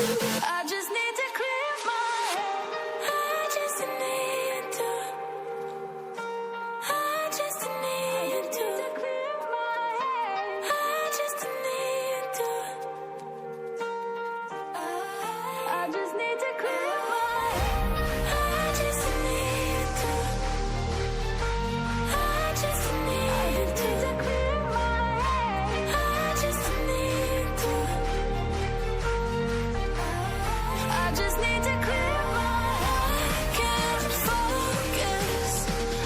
I just need to clear my head. I just need to. I just need to clear my head. I just need to. I just need to clear my head. I just need to. I just need to clear my head. I just need to. I just need to clear my head. Can't focus.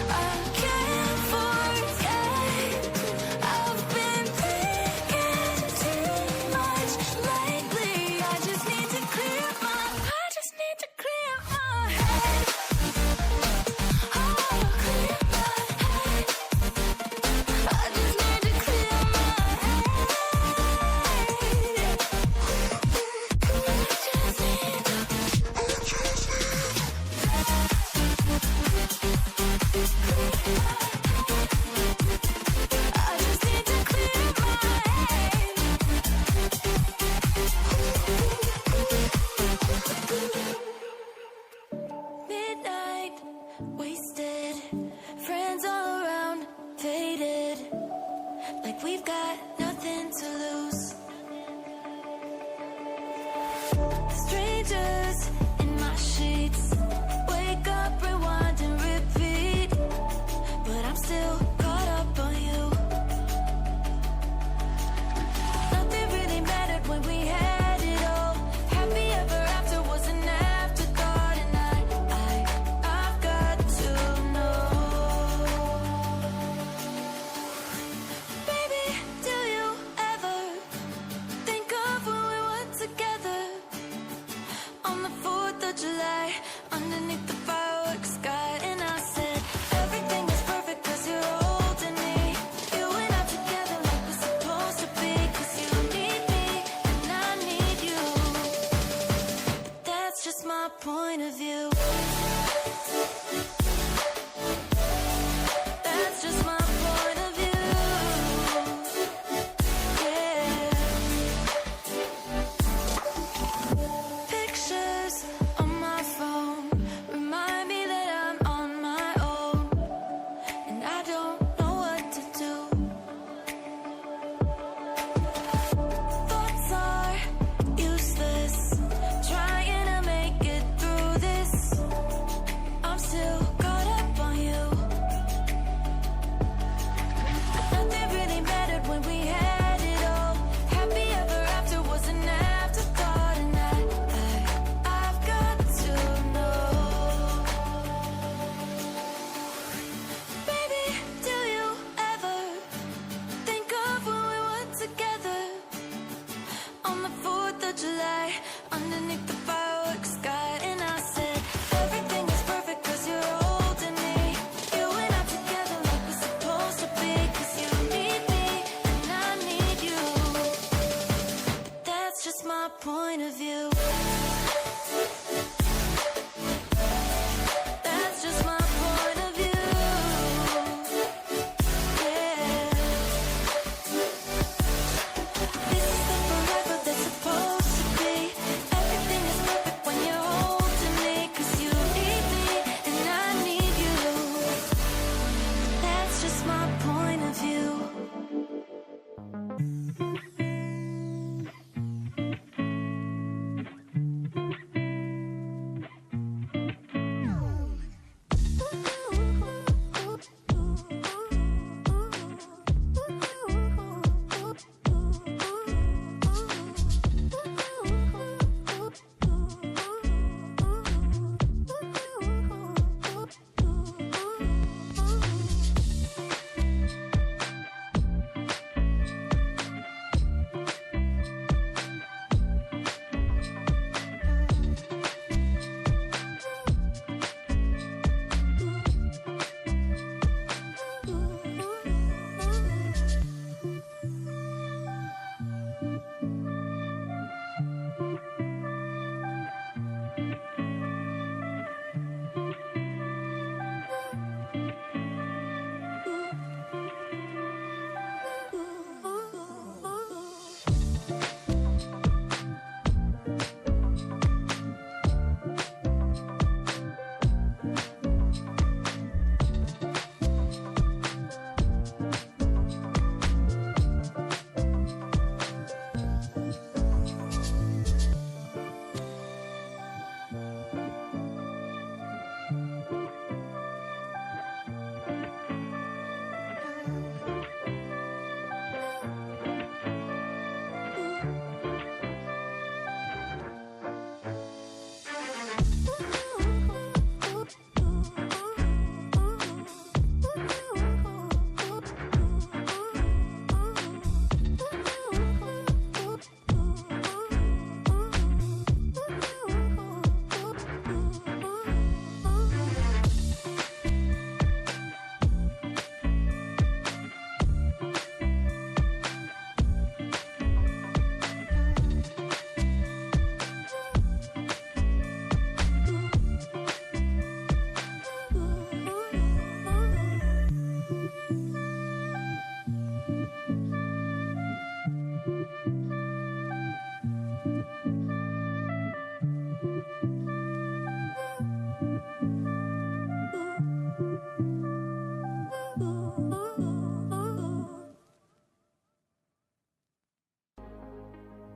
I can't forget. I've been thinking too much lately. I just need to clear my. I just need to clear my head. Oh, clear my head. I just need to clear my head. I just need to. I just need to clear my head. Midnight, wasted, friends all around, faded, like we've got nothing to lose. Strangers in my sheets, wake up, rewind and repeat, but I'm still caught up on you. Nothing really mattered when we had it all. Happy ever after was an afterthought, and I've got to know. Baby, do you ever think of when we were together on the 4th of July, underneath the fireworks sky? And I said, everything is perfect 'cause you're holding me. You and I together like we're supposed to be, 'cause you need me and I need you. That's just my point of view. That's just my point of view. Yeah. Pictures on my phone remind me that I'm on my own, and I don't know what to do. Thoughts are useless, trying to make it through this. I'm still caught up on you. Nothing really mattered when we had it all. Happy ever after was an afterthought, and I've got to know. Baby, do you ever think of when we were together on the 4th of July, underneath the fireworks sky? And I said, everything is perfect 'cause you're holding me. You and I together like we're supposed to be, 'cause you need me and I need you. That's just my point of view.